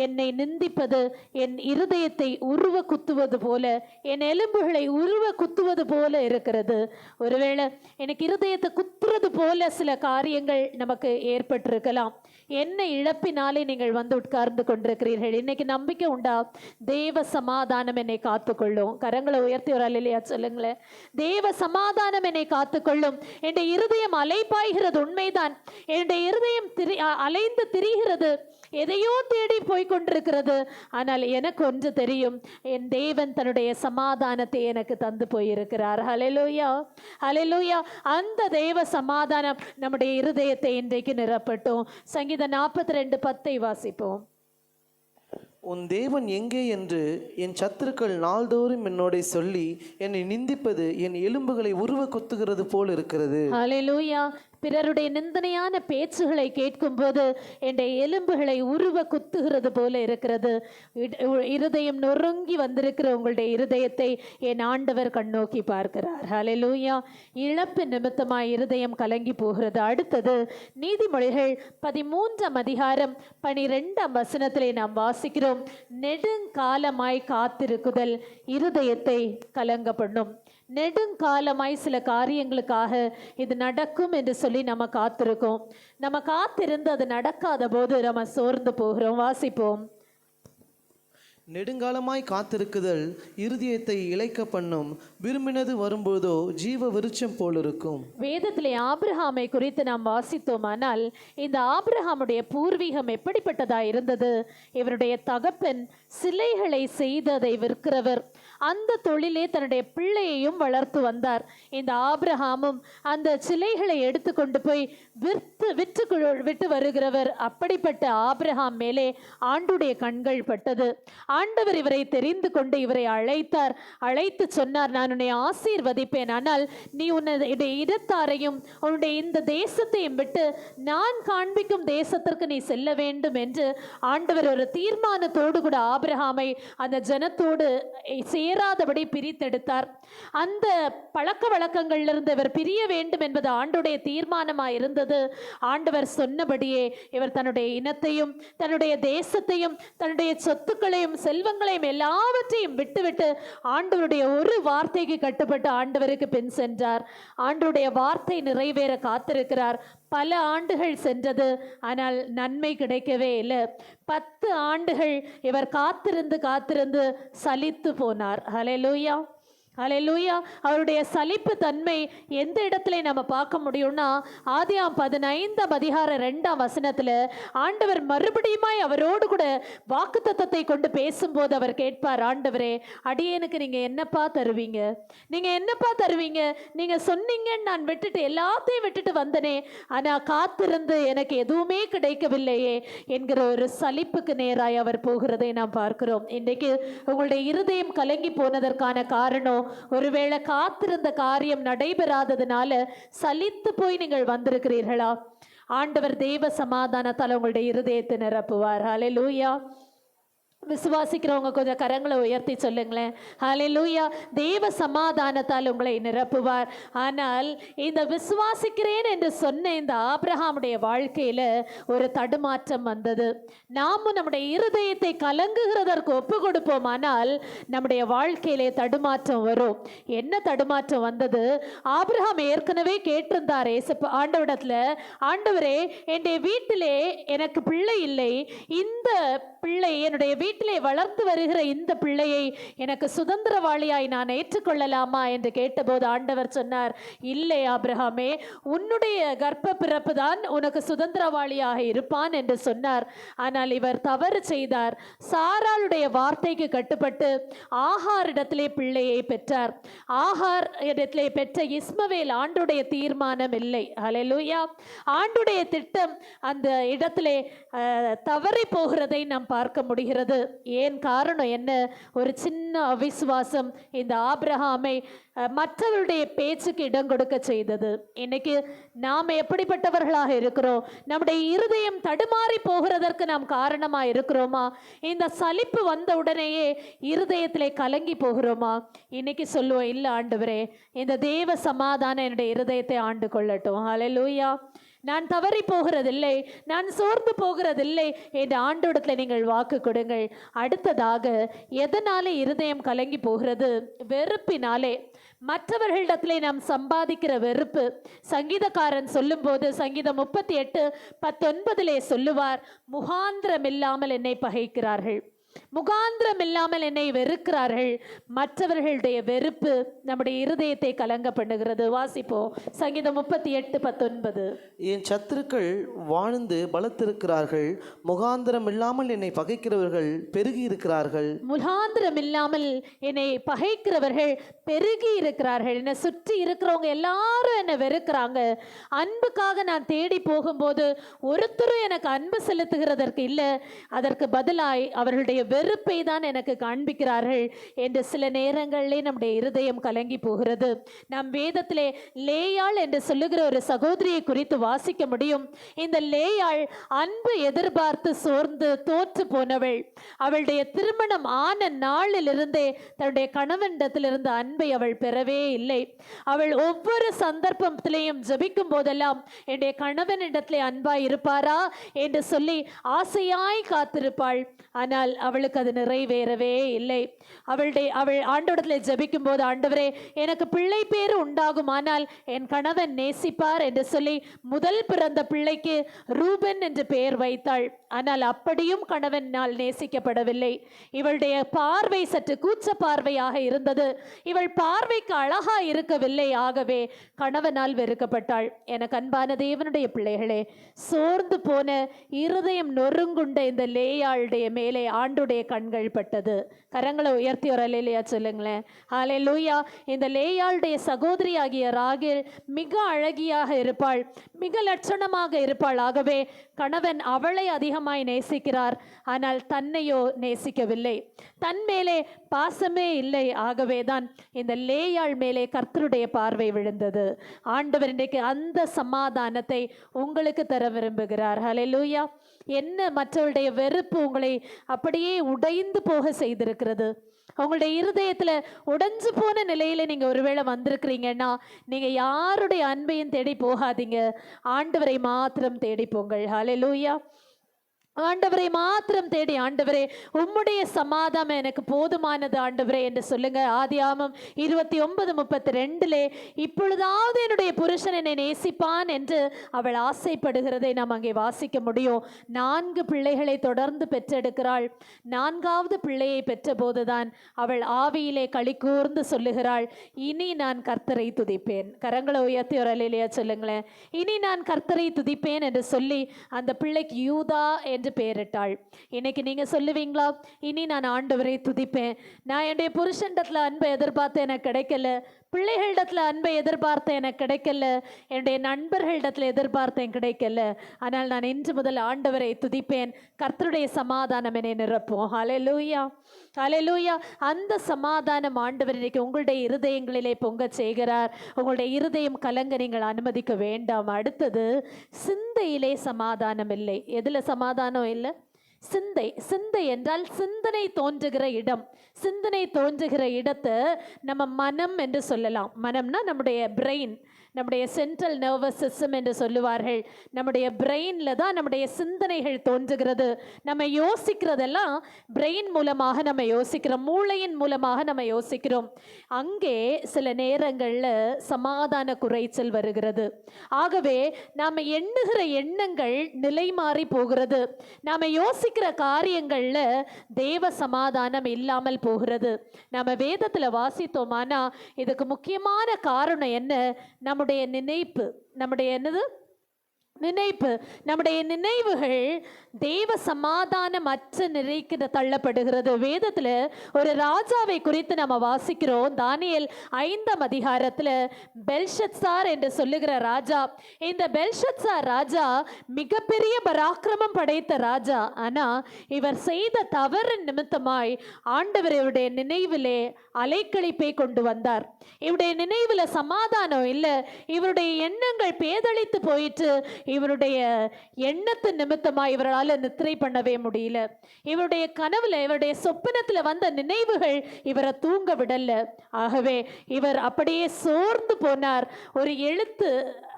என்னை நிந்திப்பது என் இருதயத்தை உருவ குத்துவது போல, என் எலும்புகளை உருவ குத்துவது போல இருக்கிறது. ஒருவேளை எனக்கு இருதயத்தை குத்துறது போல சில காரியங்கள் நமக்கு ஏற்பட்டிருக்கலாம். என்ன இழப்பினாலே நீங்கள் வந்து உட்கார்ந்து கொண்டிருக்கிறீர்கள்? இன்னைக்கு நம்பிக்கை உண்டா? தேவ சமாதானம் என்னை காத்துக்கொள்ளும். கரங்களை உயர்த்தி ஒரு அல்லேலூயா சொல்லுங்களேன். தேவ சமாதானம் என்னை காத்துக்கொள்ளும். என்னுடைய இருதயம் அலைப்பாய்கிறது உண்மைதான். என்னுடைய இருதயம் அலைந்து திரிகிறது, எதையோ தேடி போய்கொண்டிருக்கிறது. ஆனால் எனக்கு ஒன்று தெரியும், என் தேவன் தன்னுடைய சமாதானத்தை எனக்கு தந்து போயிருக்கிறார். ஹல்லேலூயா, ஹல்லேலூயா. அந்த தேவ சமாதானம் நம்முடைய இருதயத்தை இன்றைக்கு நிரப்பட்டும். சங்கீதம் 42:10 வாசிப்போம். உன் தேவன் எங்கே என்று என் சத்துருக்கள் நாள்தோறும் என்னோட சொல்லி என்னை நிந்திப்பது என் எலும்புகளை உருவ குத்துகிறது போல் இருக்கிறது. ஹல்லேலூயா. பிறருடைய நிந்தனையான பேச்சுகளை கேட்கும்போது என்னுடைய எலும்புகளை உருவ குத்துகிறது போல இருக்கிறது. இருதயம் நொறுங்கி வந்திருக்கிற உங்களுடைய இருதயத்தை என் ஆண்டவர் கண்ணோக்கி பார்க்கிறார். ஹல்லேலூயா. இழப்பு நிமித்தமாய் இருதயம் கலங்கி போகிறது. அடுத்தது நீதிமொழிகள் 13:12 நாம் வாசிக்கிறோம், நெடுங்காலமாய் காத்திருக்குதல் இருதயத்தை கலங்க பண்ணும். நெடுங்காலமாய் சில காரியங்களுக்காக இது நடக்கும் என்று சொல்லி நம்ம காத்திருக்கோம். நம்ம காத்திருந்து அது நடக்காத போது நம்ம சோர்ந்து போகிறோம். வாசிப்போம். நெடுங்காலமாய் காத்திருக்குதல் இருதயத்தை இளைக்க பண்ணும், விரும்பினது வரும்போதோ ஜீவ விருட்சம் போல் இருக்கும். வேதத்திலே ஆபிரகாமை குறித்து நாம் வாசித்தோமானால், இந்த ஆபிரகாமுடைய பூர்வீகம் எப்படிப்பட்டதா இருந்தது? இவருடைய தகப்பன் சிலைகளை செய்து அதை விற்கிறவர். அந்த தொழிலே தன்னுடைய பிள்ளையையும் வளர்த்து வந்தார். இந்த ஆபிரகாமும் அந்த சிலைகளை எடுத்து கொண்டு போய் விட்டு வருகிறவர். அப்படிப்பட்ட ஆபிரகாம் மேலே ஆண்டுடைய கண்கள் பட்டது. ஆண்டவர் இவரை தெரிந்து கொண்டு இவரை அழைத்தார். அழைத்து சொன்னார், நான் உன்னை ஆசீர்வதிப்பேன், ஆனால் நீ உன்னுடைய இடத்தாரையும் உன்னுடைய இந்த தேசத்தையும் விட்டு நான் காண்பிக்கும் தேசத்திற்கு நீ செல்ல வேண்டும் என்று ஆண்டவர் ஒரு தீர்மானத்தோடு கூட ஆபிரகாமை அந்த ஜனத்தோடு சேராதபடி பிரித்தெடுத்தார். அந்த பழக்க வழக்கங்களிலிருந்து இவர் பிரிய வேண்டும் என்பது ஆண்டுடைய தீர்மானமாய் இருந்தது. ஆண்டவர் சொன்னபடியே இவர் தன்னுடைய இனத்தையும் தன்னுடைய தேசத்தையும் தன்னுடைய சொத்துக்களையும் செல்வங்களையும் எல்லாவற்றையும் விட்டுவிட்டு ஆண்டவருடைய ஒரு வார்த்தைக்கு கட்டுப்பட்டு ஆண்டவருக்கு பின் சென்றார். ஆண்டவருடைய வார்த்தை நிறைவேற காத்திருக்கிறார். பல ஆண்டுகள் சென்றது, ஆனால் நன்மை கிடைக்கவே இல்லை. 10 ஆண்டுகள் இவர் காத்திருந்து சலித்து போனார். ஹல்லேலூயா, ஹல்லேலூயா. அவருடைய சலிப்பு தன்மை எந்த இடத்துல நம்ம பார்க்க முடியும்னா, ஆதியாம் 15:2 ஆண்டவர் மறுபடியுமாய் அவரோடு கூட வாக்குத்தத்தத்தை கொண்டு பேசும்போது அவர் கேட்பார், ஆண்டவரே, அடியேனுக்கு நீங்க என்னப்பா தருவீங்க? நீங்க என்னப்பா தருவீங்க? நீங்க சொன்னீங்கன்னு நான் எல்லாத்தையும் விட்டுட்டு வந்தனே, ஆனா காத்திருந்து எனக்கு எதுவுமே கிடைக்கவில்லையே என்கிற ஒரு சலிப்புக்கு நேராய் அவர் போகிறதை நாம் பார்க்கிறோம். இன்றைக்கு உங்களுடைய இருதயம் கலங்கி போனதற்கான காரணம், ஒருவேளை காத்திருந்த காரியம் நடைபெறாததுனால சலித்து போய் நீங்கள் வந்திருக்கிறீர்களா? ஆண்டவர் தேவ சமாதானத்தால் உங்களுடைய இருதயத்தை நிரப்புவார். ஹல்லேலூயா. விசுவாசிக்கிறவங்க கொஞ்சம் கரங்களை உயர்த்தி சொல்லுங்களேன். ஹல்லேலூயா. தேவ சமாதானத்தால் உங்களை நிரப்புவார். ஆனால் இந்த விசுவாசிக்கிறேன் என்று சொன்ன இந்த ஆபிரகாமுடைய வாழ்க்கையில ஒரு தடுமாற்றம் வந்தது. நாமும் நம்முடைய இருதயத்தை கலங்குகிறதற்கு ஒப்பு கொடுப்போமானால் நம்முடைய வாழ்க்கையிலே தடுமாற்றம் வரும். என்ன தடுமாற்றம் வந்தது? ஆபிரகாம் ஏற்கனவே கேட்டிருந்தார் ஆண்டவரிடத்துல, ஆண்டவரே, என்னுடைய வீட்டிலே எனக்கு பிள்ளை இல்லை, இந்த பிள்ளை என்னுடைய வீட்டில் வீட்டிலே வளர்த்து வருகிற இந்த பிள்ளையை எனக்கு சுதந்திரவாளியாய் நான் ஏற்றுக்கொள்ளலாமா என்று கேட்டபோது ஆண்டவர் சொன்னார், இல்லை ஆபிரகாமே, உன்னுடைய கர்ப்ப பிறப்பு தான் உனக்கு சுதந்திரவாளியாக இருப்பான் என்று சொன்னார். ஆனால் இவர் தவறு செய்தார். சாராளுடைய வார்த்தைக்கு கட்டுப்பட்டு ஆகாரிடத்திலே பிள்ளையை பெற்றார். ஆகார் இடத்திலே பெற்ற இஸ்மவேல் ஆண்டுடைய தீர்மானம் இல்லை. ஹல்லேலூயா. ஆண்டுடைய திட்டம் அந்த இடத்திலே தவறி போகிறதை நாம் பார்க்க முடிகிறது. ஏன் காரணம் என்ன? ஒரு சின்ன அவிசுவாசம் இந்த ஆபிரகாமை மற்றவருடைய பேச்சுக்கு இடம் கொடுக்க செய்தது. இன்னைக்கு நாம் எப்படிப்பட்டவர்களாக இருக்கிறோம்? நம்முடைய இருதயம் தடுமாறி போகிறதற்கு நாம் காரணமாக இருக்கிறோமா? இந்த சலிப்பு வந்த உடனேயே இருதயத்திலே கலங்கி போகிறோமா? இன்னைக்கு சொல்லுவோம், இல்லை ஆண்டவரே, இந்த தேவ சமாதானம் என்னுடைய இருதயத்தை ஆண்டு கொள்ளட்டும். ஹல்லேலூயா. நான் தவறி போகிறதில்லை, நான் சோர்ந்து போகிறதில்லை என்று ஆண்டவரிடத்தில் நீங்கள் வாக்கு கொடுங்கள். அடுத்ததாக, எதனாலே இருதயம் கலங்கி போகிறது? வெறுப்பினாலே. மற்றவர்களிடத்திலே நாம் சம்பாதிக்கிற வெறுப்பு. சங்கீதக்காரன் சொல்லும்போது சங்கீதம் 38:19 சொல்லுவார், முகாந்திரம் இல்லாமல் என்னை பகைக்கிறார்கள், முகாந்திரம் இல்லாமல் என்னை வெறுக்கிறார்கள். மற்றவர்களுடைய வெறுப்பு நம்முடைய இருதயத்தை கலங்க பண்ணுகிறது. வாசிப்போம் சங்கீதம் 38:19. என் சத்துருக்கள் வாழ்ந்து பலத்திருக்கிறார்கள், முகாந்திரம் இல்லாமல் என்னை பகைக்கிறவர்கள் பெருகி இருக்கிறார்கள். முகாந்திரம் இல்லாமல் என்னை பகைக்கிறவர்கள் பெருகி இருக்கிறார்கள். என்னை சுற்றி இருக்கிறவங்க எல்லாரும் என்னை வெறுக்கிறாங்க. அன்புக்காக நான் தேடி போகும்போது ஒருத்தரும் எனக்கு அன்பு செலுத்துகிறதற்கு இல்லை, அதற்கு பதிலாய் அவர்களுடைய வெறுப்பை தான் எனக்கு காண்பிக்கிறார்கள் என்று சில நேரங்களிலே நம்முடைய இருதயம் கலங்கி போகிறது. நம் வேதத்திலே லேயாள் என்று சொல்லுகிற ஒரு சகோதரியை குறித்து வாசிக்க முடியும். இந்த லேயாள் அன்பு எதிர்பார்த்து சோர்ந்து தோற்று போனவள். அவளுடைய திருமணம் ஆன நாளிலிருந்தே தன்னுடைய கணவனிடத்திலிருந்து அன்பை அவள் பெறவே இல்லை. அவள் ஒவ்வொரு சந்தர்ப்பத்திலேயும் ஜெபிக்கும் போதெல்லாம் என்னுடைய கணவனிடத்திலே அன்பாய் இருப்பாரா என்று சொல்லி ஆசையாய் காத்திருப்பாள். ஆனால் அவளுக்கு அது நிறைவேறவே இல்லை. அவள் ஆண்டவரிடத்தில் ஜெபிக்கும் போது, ஆண்டவரே, எனக்கு பிள்ளை பேரு உண்டாகுமானால் என் கணவன் நேசிப்பார் என்று சொல்லி முதல் பிறந்த பிள்ளைக்கு ரூபன் என்று பெயர் வைத்தாள். ஆனால் அப்படியும் கணவனால் நேசிக்கப்படவில்லை. இவளுடைய பார்வை சற்று கூச்ச பார்வையாக இருந்தது. இவள் பார்வைக்கு அழகா இருக்கவில்லை. ஆகவே கணவனால் வெறுக்கப்பட்டாள். எனக்கு அன்பான தேவனுடைய பிள்ளைகளே, சோர்ந்து போன இருதயம் நொறுங்குண்ட இந்த லேயாளுடைய மேலே ஆண்டுடைய கண்கள் பட்டது. கரங்களை உயர்த்தி ஒரு அல்லேலூயா சொல்லுங்களேன். ஹல்லேலூயா. இந்த லேயாளுடைய சகோதரி ஆகிய ராகேல் மிக அழகியாக இருப்பாள், மிக லட்சணமாக இருப்பாள். ஆகவே கணவன் அவளை அதிகமாய் நேசிக்கிறார், ஆனால் தன்னையோ நேசிக்கவில்லை. தன் மேலே பாசமே இல்லை. ஆகவே தான் இந்த லேயாள் மேலே கர்த்தருடைய பார்வை விழுந்தது. ஆண்டவர் இன்றைக்கு அந்த சமாதானத்தை உங்களுக்கு தர விரும்புகிறார். ஹல்லேலூயா. என்ன மற்றவருடைய வெறுப்பு உங்களை அப்படியே உடைந்து போக செய்திருக்கிறது? உங்களுடைய இருதயத்துல உடைஞ்சு போன நிலையில நீங்க ஒருவேளை வந்திருக்கிறீங்கன்னா, நீங்க யாருடைய அன்பையும் தேடி போகாதீங்க, ஆண்டவரை மாத்திரம் தேடி போங்கள். ஹல்லேலூயா. ஆண்டவரை மாத்திரம் தேடி, ஆண்டவரே உம்முடைய சமாதானம் எனக்கு போதுமானது ஆண்டவரே என்று சொல்லுங்க. ஆதியாகமம் 29:32 இப்பொழுதாவது என்னுடைய புருஷன் என்னை நேசிப்பான் என்று அவள் ஆசைப்படுகிறதை நாம் அங்கே வாசிக்க முடியும். 4 பிள்ளைகளை தொடர்ந்து பெற்றெடுக்கிறாள். 4வது பிள்ளையை பெற்ற போதுதான் அவள் ஆவியிலே களி கூர்ந்து சொல்லுகிறாள், இனி நான் கர்த்தரை துதிப்பேன். கரங்களை உயர்த்தி ஒரு அல்லேலூயா சொல்லுங்களேன். இனி நான் கர்த்தரை துதிப்பேன் என்று சொல்லி அந்த பிள்ளைக்கு யூதா என்று பெயரிட்டாள். இன்னைக்கு நீங்க சொல்லுவீங்களா, இனி நான் ஆண்டவரை துதிப்பேன், நான் என்னுடைய புருஷனிடத்துல அன்பை எதிர்பார்த்து எனக்கு கிடைக்கல, பிள்ளைகளிடத்துல அன்பை எதிர்பார்த்து எனக்கு கிடைக்கல, என்னுடைய நண்பர்களிடத்துல எதிர்பார்த்தேன் கிடைக்கல, ஆனால் நான் இன்று முதல் ஆண்டவரை துதிப்பேன், கர்த்தருடைய சமாதானம் என்னை நிரப்பும். ஹல்லேலூயா. ஹல்லேலூயா. அந்த சமாதானம் ஆண்டவர் இன்னைக்கு உங்களுடைய இருதயங்களிலே பொங்க செய்கிறார். உங்களுடைய இருதயம் கலங்க நீங்கள் அனுமதிக்க வேண்டாம். அடுத்தது, சிந்தையிலே சமாதானம் இல்லை. எதுல சமாதானம் இல்லை? சிந்தை. சிந்தை என்றால் சிந்தனை தோன்றுகிற இடம். சிந்தனை தோன்றுகிற இடத்தை நம்ம மனம் என்று சொல்லலாம். மனம்னா நம்முடைய பிரெயின், நம்முடைய சென்ட்ரல் நர்வஸ் சிஸ்டம் என்று சொல்லுவார்கள். நம்முடைய பிரெயினில் தான் நம்முடைய சிந்தனைகள் தோன்றுகிறது. நம்ம யோசிக்கிறதெல்லாம் பிரெயின் மூலமாக நம்ம யோசிக்கிறோம், மூளையின் மூலமாக நம்ம யோசிக்கிறோம். அங்கே சில நேரங்களில் சமாதான குறைச்சல் வருகிறது. ஆகவே நாம் எண்ணுகிற எண்ணங்கள் நிலை மாறி போகிறது. நாம் யோசிக்கிற காரியங்களில் தேவ சமாதானம் இல்லாமல் போகிறது. நம்ம வேதத்தில் வாசித்தோமானா இதுக்கு முக்கியமான காரணம் என்ன? நம்முடைய நினைப்பு, நம்முடைய நினைவுகள் தேவ சமாதானம் அற்ற நிலைக்கு தள்ளப்படுகிறது. வேதத்தில் ஒரு ராஜாவை குறித்து நம்ம வாசிக்கிறோம். தானியேல் 5ஆம் அதிகாரத்தில் பெல்ஷத்சார் என்று சொல்லுகிற ராஜா. இந்த பெல்ஷத்சார் ராஜா மிகப்பெரிய பராக்கிரமம் படைத்த ராஜா. ஆனால் இவர் செய்த தவறு நிமித்தமாய் ஆண்டவர் இவருடைய நினைவிலே அலைக்கழிப்பை கொண்டு வந்தார். இவருடைய நினைவில் சமாதானம் இல்லை. இவருடைய எண்ணங்கள் பேதளித்து போயிட்டு இவருடைய எண்ணத்து நிமித்தமாக இவரால் நித்திரை பண்ணவே முடியல. இவருடைய கனவுல, இவருடைய சொப்பனத்தில் வந்த நினைவுகள் இவரை தூங்க விடல. ஆகவே இவர் அப்படியே சோர்ந்து போனார். ஒரு எழுத்து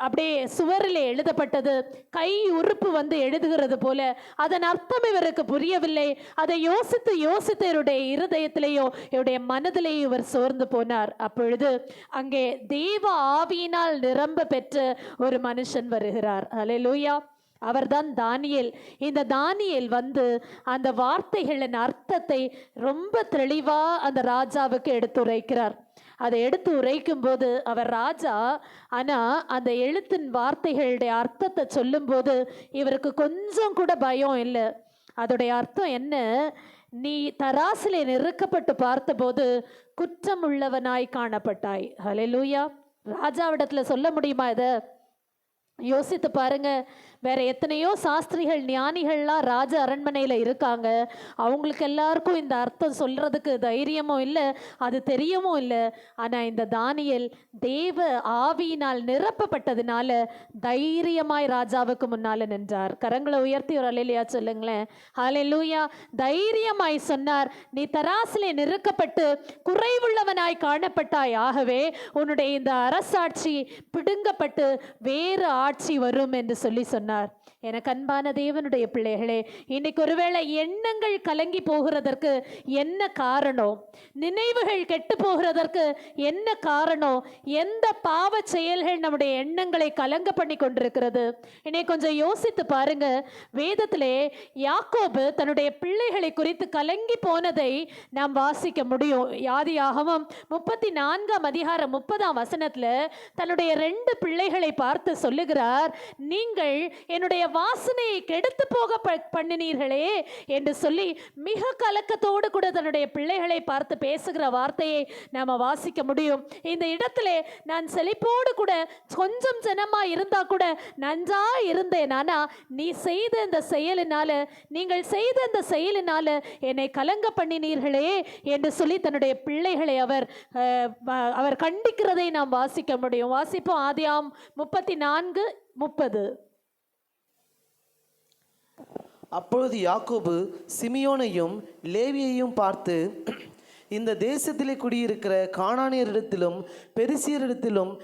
அப்படியே சுவரிலே எழுதப்பட்டது, கை உறுப்பு வந்து எழுதுகிறது போல. அதன் அர்த்தம் இவருக்கு புரியவில்லை. அதை யோசித்து யோசித்து இவருடைய இருதயத்திலேயோ இவருடைய மனதிலேயோ இவர் சோர்ந்து போனார். அப்பொழுது அங்கே தேவ ஆவியினால் நிரம்ப பெற்ற ஒரு மனுஷன் வருகிறார். அல்லேலூயா. அவர்தான் தானியேல். இந்த தானியேல் வந்து அந்த வார்த்தைகளின் அர்த்தத்தை ரொம்ப தெளிவாக அந்த ராஜாவுக்கு எடுத்துரைக்கிறார். அதை எடுத்து உரைக்கும் போது அவர் ராஜா, ஆனால் அந்த எழுத்தின் வார்த்தைகளுடைய அர்த்தத்தை சொல்லும்போது இவருக்கு கொஞ்சம் கூட பயம் இல்லை. அதோடைய அர்த்தம் என்ன? நீ தராசிலே நெருக்கப்பட்டு பார்த்தபோது குற்றம் உள்ளவனாய் காணப்பட்டாய். ஹல்லேலூயா. ராஜாவிடத்துல சொல்ல முடியுமா இதை? யோசித்து பாருங்க. வேற எத்தனையோ சாஸ்திரிகள், ஞானிகள்லாம் ராஜ அரண்மனையில் இருக்காங்க. அவங்களுக்கு எல்லாருக்கும் இந்த அர்த்தம் சொல்றதுக்கு தைரியமும் இல்லை, அது தெரியவும் இல்லை. ஆனால் இந்த தானியேல் தேவ ஆவியினால் நிரப்பப்பட்டதுனால தைரியமாய் ராஜாவுக்கு முன்னால நின்றார். கரங்களை உயர்த்தி ஒரு அல்லேலூயா சொல்லுங்களேன். ஹல்லேலூயா. தைரியமாய் சொன்னார், நீ தராசிலே நிறுக்கப்பட்டு குறைவுள்ளவனாய் காணப்பட்டாய். ஆகவே உன்னுடைய இந்த அரசாட்சி பிடுங்கப்பட்டு வேறு ஆட்சி வரும் என்று சொல்லி சொன்னார். எனக்கு அன்பான தேவனுடைய பிள்ளைகளே, இன்னைக்கு ஒருவேளை எண்ணங்கள் கலங்கி போகிறதற்கு என்ன காரணம்? நினைவுகள் கெட்டு போகிறதற்கு என்ன காரணம்? எந்த பாவ செயல்கள் நம்முடைய எண்ணங்களை கலங்க பண்ணி கொண்டிருக்கிறது? இன்னைக்கு கொஞ்சம் யோசித்து பாருங்க. வேதத்திலே யாக்கோபு தன்னுடைய பிள்ளைகளை குறித்து கலங்கி போனதை நாம் வாசிக்க முடியும். ஆதியாகமம் 34ஆம் அதிகாரம் 30ஆம் வசனத்தில் தன்னுடைய 2 பிள்ளைகளை பார்த்து சொல்லுகிறார், நீங்கள் என்னுடைய வாசனையை கெடுத்து போக பண்ணினீர்களே என்று சொல்லி மிக கலக்கத்தோடு கூட தன்னுடைய பிள்ளைகளை பார்த்து பேசுகிற வார்த்தையை நாம வாசிக்க முடியும். இந்த இடத்திலே நான் செழிப்போடு கூட கொஞ்சம் ஜனமா இருந்தா கூட நன்றா இருந்தேன், ஆனா நீ செய்த இந்த செயலினால, நீங்கள் செய்த இந்த செயலினால என்னை கலங்க பண்ணினீர்களே என்று சொல்லி தன்னுடைய பிள்ளைகளை அவர் கண்டிக்கிறதை நாம் வாசிக்க முடியும். வாசிப்போம். ஆதியாகமம் 34:30. அப்பொழுது யாக்கோபு சிமியோனையும் லேவியையும் பார்த்து, இந்த தேசத்திலே குடியிருக்கிற கானானியரிடத்திலும் பெரிசியரிடத்திலும்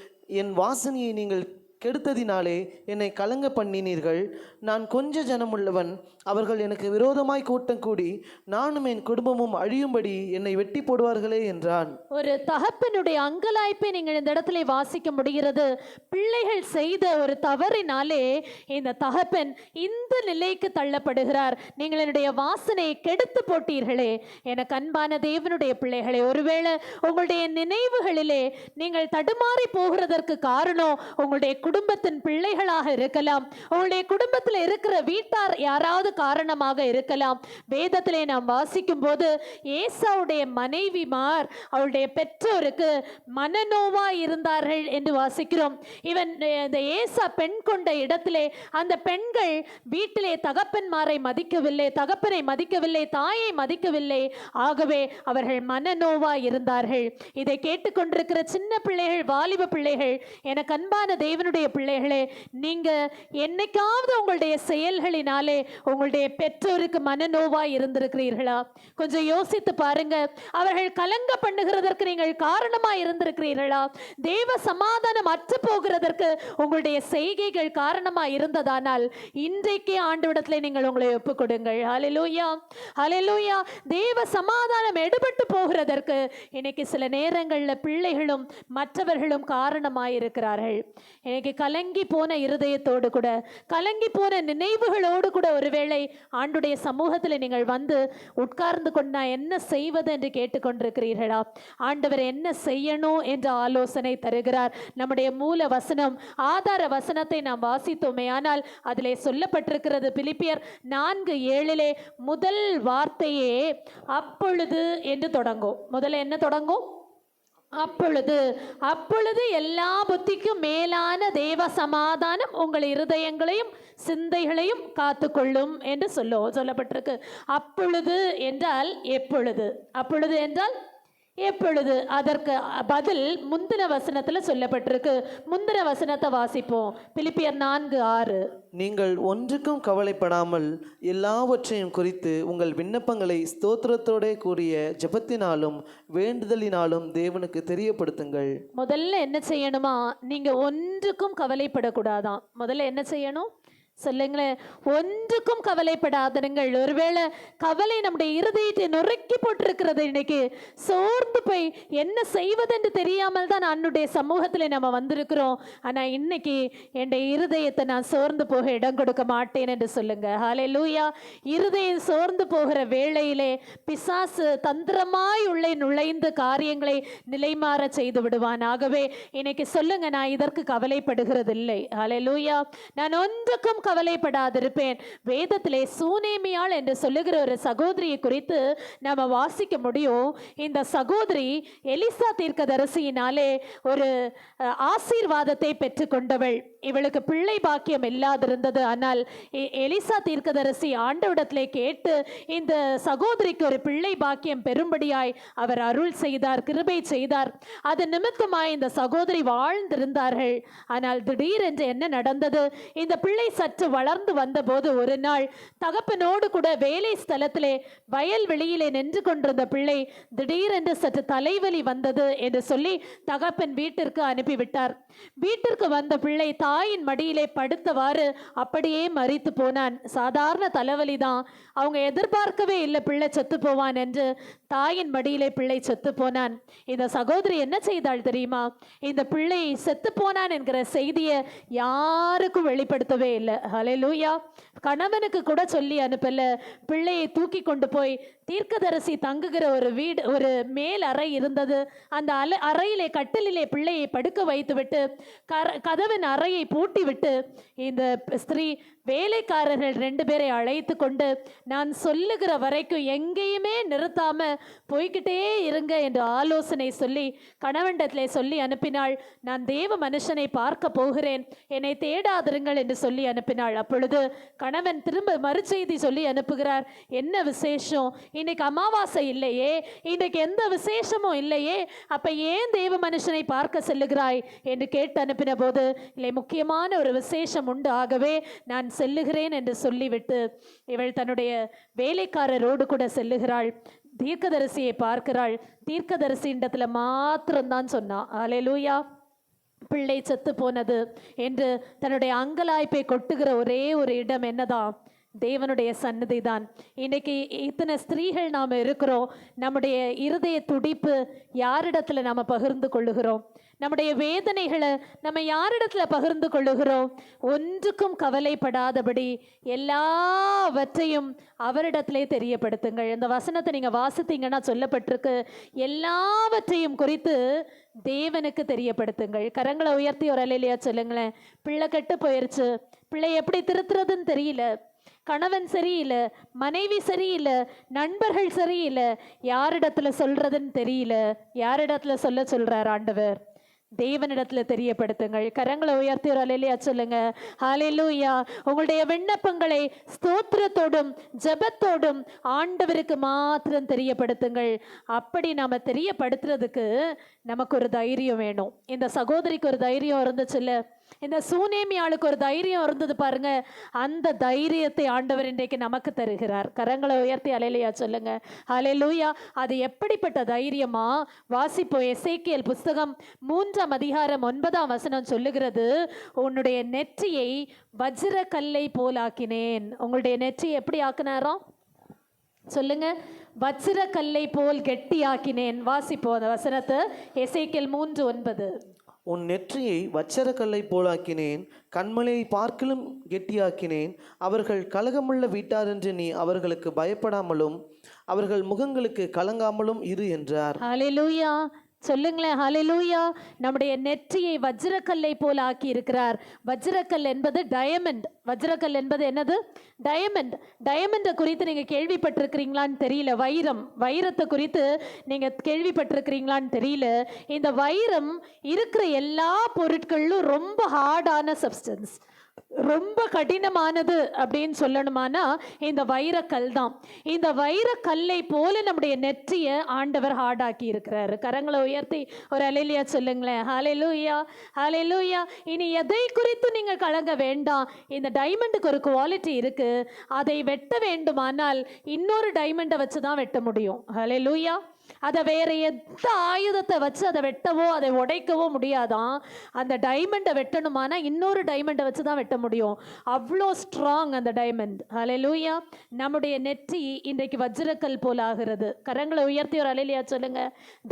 என் வாசனையை நீங்கள் கெடுத்ததினாலே என்னை கலங்க பண்ணினீர்கள். நான் கொஞ்ச ஜனமுள்ளவன், அவர்கள் எனக்கு விரோதமாய் கூட்டம் கூடி நானும் என் குடும்பமும் அழியும்படி என்னை வெட்டி போடுவார்களே என்றான். ஒரு தகப்பனுடைய அங்கலாய்ப்பை நீங்கள் இந்த இடத்துல வாசிக்க முடிகிறது. பிள்ளைகள் செய்த ஒரு தவறினாலே இந்த தகப்பன் இந்த நிலைக்கு தள்ளப்படுகிறார். நீங்கள் என்னுடைய வாசனையை கெடுத்து போட்டீர்களே. எனக்கு அன்பான தேவனுடைய பிள்ளைகளே, ஒருவேளை உங்களுடைய நினைவுகளிலே நீங்கள் தடுமாறி போகிறதற்கு காரணம் உங்களுடைய குடும்பத்தின் பிள்ளைகளாக இருக்கலாம், உங்களுடைய குடும்பத்தில் இருக்கிற வீட்டார் யாராவது காரணமாக இருக்கலாம். வேதத்திலே நாம் வாசிக்கும் போது ஏசாவுடைய மனைவிமார் அவளுடைய பெற்றோருக்கு மனநோவா இருந்தார்கள் என்று வாசிக்கிறோம். இவன் இந்த ஏசா பெண் கொண்ட இடத்திலே அந்த பெண்கள் வீட்டிலே தகப்பன்மாரை மதிக்கவில்லை, தகப்பனை மதிக்கவில்லை, தாயை மதிக்கவில்லை. ஆகவே அவர்கள் மனநோவா இருந்தார்கள். இதை கேட்டுக்கொண்டிருக்கிற சின்ன பிள்ளைகள், வாலிப பிள்ளைகள், எனக்கு அன்பான தேவனுடைய தேவனுடைய பிள்ளைகளே, நீங்க என்னைக்காவது உங்களுடைய செயல்களினாலே உங்களுடைய பெற்றோருக்கு மனநோவாய் இருந்திருக்கிறீர்களா? கொஞ்சம் யோசித்து பாருங்க. அவர்கள் கலங்க பண்ணுகிறதற்கு நீங்கள் காரணமாய் இருந்திருக்கிறீர்களா? தேவ சமாதானம் அற்று போகிறதற்கு உங்களுடைய செய்கைகள் காரணமாய் இருந்ததானால் இன்றைக்கே ஆண்டவரிடத்தில் நீங்கள் உங்களை ஒப்புக் கொடுங்கள். ஹல்லேலூயா, ஹல்லேலூயா. தேவ சமாதானம் எடுபட்டு போகிறதற்கு இன்னைக்கு சில நேரங்களில் பிள்ளைகளும் மற்றவர்களும் காரணமாயிருக்கிறார்கள். இன்னைக்கு கலங்கி போன இருதயத்தோடு கூட, கலங்கி போன நினைவுகளோடு கூட ஒருவேளை ஆண்டுடைய சமூகத்தில் நீங்கள் வந்து உட்கார்ந்து கொண்டு நான் என்ன செய்வது என்று கேட்டுக்கொண்டிருக்கிறீர்களா? ஆண்டவர் என்ன செய்யணும் என்ற ஆலோசனை தருகிறார். நம்முடைய மூல வசனம், ஆதார வசனத்தை நாம் வாசித்தோமே, ஆனால் அதிலே சொல்லப்பட்டிருக்கிறது பிலிப்பியர் 4:7 முதல் வார்த்தையே அப்பொழுது என்று தொடங்கும். முதல்ல என்ன தொடங்கும்? அப்பொழுது. அப்பொழுது எல்லா புத்திக்கும் மேலான தேவ சமாதானம் உங்கள் இருதயங்களையும் சிந்தைகளையும் காத்துக்கொள்ளும் என்று சொல்லப்பட்டிருக்கு. அப்பொழுது என்றால் எப்பொழுது? அப்பொழுது என்றால் எப்பொழுது? அதற்கு பதில் முந்தின வசனத்தில் சொல்லப்பட்டிருக்கு. முந்தின வசனத்தை வாசிப்போம். பிலிப்பியர் 4:6. நீங்கள் ஒன்றுக்கும் கவலைப்படாமல் எல்லாவற்றையும் குறித்து உங்கள் விண்ணப்பங்களை ஸ்தோத்திரத்தோட கூடிய ஜெபத்தினாலும் வேண்டுதலினாலும் தேவனுக்கு தெரியப்படுத்துங்கள். முதல்ல என்ன செய்யணுமா? நீங்க ஒன்றுக்கும் கவலைப்படக்கூடாதான். முதல்ல என்ன செய்யணும் சொல்லுங்களேன். ஒன்றுக்கும் கவலைப்படாதீர்கள். ஒருவேளை கவலை நம்முடைய இருதயத்தை நொறுக்கி போட்டிருக்கிறது. இன்னைக்கு சோர்ந்து போய் என்ன செய்வதென்று தெரியாமல் தான் அன்னுடைய சமூகத்தில் நம்ம வந்திருக்கிறோம். ஆனால் இன்னைக்கு என் இருதயத்தை நான் சோர்ந்து போக இடம் கொடுக்க மாட்டேன் என்று சொல்லுங்க. ஹல்லேலூயா. இருதயம் சோர்ந்து போகிற வேளையிலே பிசாசு தந்திரமாய் உள்ளே நுழைந்து காரியங்களை நிலைமாற செய்து விடுவான். ஆகவே இன்னைக்கு சொல்லுங்க, நான் இதற்கு கவலைப்படுகிறது இல்லை. ஹல்லேலூயா. நான் ஒன்றுக்கும் கவலைப்படாதிருப்பேன். வேதத்திலே சூனேமியாள் என்று சொல்லுகிற ஒரு சகோதரியை குறித்து நாம வாசிக்க முடியும். இந்த சகோதரி எலிசா தீர்க்கதரிசியினாலே ஒரு ஆசீர்வாதத்தை பெற்றுக்கொண்டவள். இவளுக்கு பிள்ளை பாக்கியம் இல்லாதிருந்தது. ஆனால் எலிசா தீர்க்கதரிசி ஆண்டவரிடத்திலே கேட்டு இந்த சகோதரிக்கு ஒரு பிள்ளை பாக்கியம் பெறும்படியாய் அவர் அருள் செய்தார், கிருபை செய்தார். அது நிமித்தமாய் இந்த சகோதரி வாழ்ந்திருந்தார்கள். ஆனால் திடீரென்று என்ன நடந்தது? இந்த பிள்ளை சற்று வளர்ந்து வந்தபோது ஒரு நாள் தகப்பனோடு கூட வேலை ஸ்தலத்திலே வயல்வெளியிலே நின்று கொண்டிருந்த பிள்ளை திடீரென்று சற்று தலைவலி வந்தது என்று சொல்லி தகப்பன் வீட்டிற்கு அனுப்பிவிட்டார். வீட்டிற்கு வந்த பிள்ளை தாயின் மடியிலே படுத்தவாறு அப்படியே மரித்து போனான். சாதாரண தலைவலி தான், அவங்க எதிர்பார்க்கவே இல்லை பிள்ளை செத்து போவான் என்று. தாயின் மடியிலே பிள்ளை செத்து போனான். இந்த சகோதரி என்ன செய்தாள் தெரியுமா? இந்த பிள்ளை செத்து போனான் என்கிற செய்தியை யாருக்கும் வெளிப்படுத்தவே இல்லை. ஹல்லேலூயா. கணவனுக்கு கூட சொல்லி அனுப்பல. பிள்ளையை தூக்கி கொண்டு போய் தீர்க்கதரிசி தங்குகிற ஒரு வீடு, ஒரு மேல் அறை இருந்தது. அந்த அறையிலே கட்டிலே பிள்ளையை படுக்க வைத்துவிட்டு கதவின் அறையை பூட்டி விட்டு இந்த ஸ்திரீ வேலைக்காரர்கள் 2 பேரை அழைத்து கொண்டு, நான் சொல்லுகிற வரைக்கும் எங்கேயுமே நிறுத்தாம போய்கிட்டே இருங்க என்று ஆலோசனை சொல்லி கணவனிடத்திலே சொல்லி அனுப்பினாள். நான் தேவ மனுஷனை பார்க்க போகிறேன், என்னை தேடாதிருங்கள் என்று சொல்லி அனுப்பினாள். அப்பொழுது கணவன் திரும்ப மறுசெய்தி சொல்லி அனுப்புகிறார். என்ன விசேஷம்? இன்னைக்கு அமாவாசை இல்லையே, இன்னைக்கு எந்த விசேஷமும் இல்லையே, அப்ப ஏன் தேவ மனுஷனை பார்க்க செல்லுகிறாய் என்று கேட்டு அனுப்பின போது, இல்லை முக்கியமான ஒரு விசேஷம் உண்டு, ஆகவே நான் செல்லுகிறேன் என்று சொல்லிவிட்டு இவள் தன்னுடைய வேலைக்காரரோடு கூட செல்லுகிறாள். தீர்க்கதரிசியை பார்க்கிறாள். தீர்க்கதரிசியிடத்துல மாத்திரம்தான் சொன்னான், ஹல்லேலூயா, பிள்ளை செத்து போனது என்று. தன்னுடைய அங்கலாய்ப்பை கொட்டுகிற ஒரே ஒரு இடம் என்னதான்? தேவனுடைய சன்னதி தான். இன்னைக்கு இத்தனை ஸ்திரீகள் நாம் இருக்கிறோம். நம்முடைய இருதய துடிப்பு யாரிடத்துல நாம் பகிர்ந்து கொள்ளுகிறோம்? நம்முடைய வேதனைகளை நம்ம யாரிடத்துல பகிர்ந்து கொள்ளுகிறோம்? ஒன்றுக்கும் கவலைப்படாதபடி எல்லாவற்றையும் அவரிடத்திலே தெரியப்படுத்துங்கள். இந்த வசனத்தை நீங்க வாசித்தீங்கன்னா சொல்லப்பட்டிருக்கு, எல்லாவற்றையும் குறித்து தேவனுக்கு தெரியப்படுத்துங்கள். கரங்களை உயர்த்தி ஒரு அல்லேலூயா சொல்லுங்களேன். பிள்ளை கெட்டு போயிருச்சு, பிள்ளை எப்படி திருத்துறதுன்னு தெரியல, கணவன் சரியில்லை, மனைவி சரியில்லை, நண்பர்கள் சரியில்லை, யாரிடத்துல சொல்றதுன்னு தெரியல. யாரிடத்துல சொல்றார் ஆண்டவர்? தேவனிடத்துல தெரியப்படுத்துங்கள். கரங்களை உயர்த்தி ஒரு அல்லேலூயா சொல்லுங்க. ஹல்லேலூயா. உங்களுடைய விண்ணப்பங்களை ஸ்தோத்திரத்தோடும் ஜெபத்தோடும் ஆண்டவருக்கு மாத்திரம் தெரியப்படுத்துங்கள். அப்படி நாம தெரியப்படுத்துறதுக்கு நமக்கு ஒரு தைரியம் வேணும். இந்த சகோதரிக்கு ஒரு தைரியம் இருந்துச்சுல்ல. இந்த சூனேமி ஆளுக்கு ஒரு தைரியம் இருந்தது பாருங்க, அந்த தைரியத்தை ஆண்டவர் இன்றைக்கு நமக்கு தருகிறார். கரங்களை உயர்த்தி அல்லேலூயா சொல்லுங்க. அல்லேலூயா. அது எப்படிப்பட்ட தைரியமா? வாசிப்போம். எசேக்கியேல் புஸ்தகம் 3ஆம் அதிகாரம் 9ஆம் வசனம் சொல்லுகிறது, உன்னுடைய நெற்றியை வஜ்ர கல்லை போலாக்கினேன். உங்களுடைய நெற்றியை எப்படி ஆக்கினாரோ சொல்லுங்க? வஜ்ர கல்லை போல் கெட்டியாக்கினேன். வாசிப்போம் அந்த வசனத்தை. எசேக்கியேல் 3:9. உன் நெற்றியை வச்சரக்கல்லை போலாக்கினேன், கண்மலையை பார்க்கிலும் கெட்டியாக்கினேன். அவர்கள் கலகமுள்ள வீட்டார் என்று நீ அவர்களுக்கு பயப்படாமலும் அவர்கள் முகங்களுக்கு கலங்காமலும் இரு என்றார். ஹல்லேலூயா சொல்லுங்களேன். ஹல்லேலூயா. நம்முடைய நெற்றியை வஜ்ரக்கல்லை போல் ஆக்கி இருக்கிறார். வஜ்ரக்கல் என்பது டயமண்ட். வஜ்ரக்கல் என்பது என்னது? டயமண்ட். டயமண்டை குறித்து நீங்கள் கேள்விப்பட்டிருக்கிறீங்களான்னு தெரியல. வைரத்தை குறித்து நீங்கள் கேள்விப்பட்டிருக்கிறீங்களான்னு தெரியல. இந்த வைரம் இருக்கிற எல்லா பொருட்களிலும் ரொம்ப ஹார்டான சப்ஸ்டன்ஸ், ரொம்ப கடினமானது அப்படின்னு சொல்லணுமானா இந்த வைரக்கல் தான். இந்த வைரக்கல்லை போல நம்முடைய நெற்றியை ஆண்டவர் ஹார்டாக்கி இருக்கிறாரு. கரங்களை உயர்த்தி ஒரு அல்லேலூயா சொல்லுங்களேன். ஹல்லேலூயா, ஹல்லேலூயா. இனி எதை குறித்து நீங்கள் கலங்க வேண்டாம். இந்த டைமண்டுக்கு ஒரு குவாலிட்டி இருக்கு. அதை வெட்ட வேண்டுமானால் இன்னொரு டைமண்டை வச்சு தான் வெட்ட முடியும். ஹல்லேலூயா. அதை வேற எந்த ஆயுதத்தை வச்சு அதை வெட்டவோ அதை உடைக்கவோ முடியாதான். அந்த டைமண்டை வெட்டணுமானா இன்னொரு டைமண்டை வச்சு தான் வெட்ட முடியும். அவ்வளோ ஸ்ட்ராங் அந்த டைமண்ட். ஹல்லேலூயா. நம்முடைய நெற்றி இன்றைக்கு வஜ்ரக்கல் போல் ஆகிறது. கரங்களை உயர்த்தி ஒரு அல்லேலூயா சொல்லுங்க.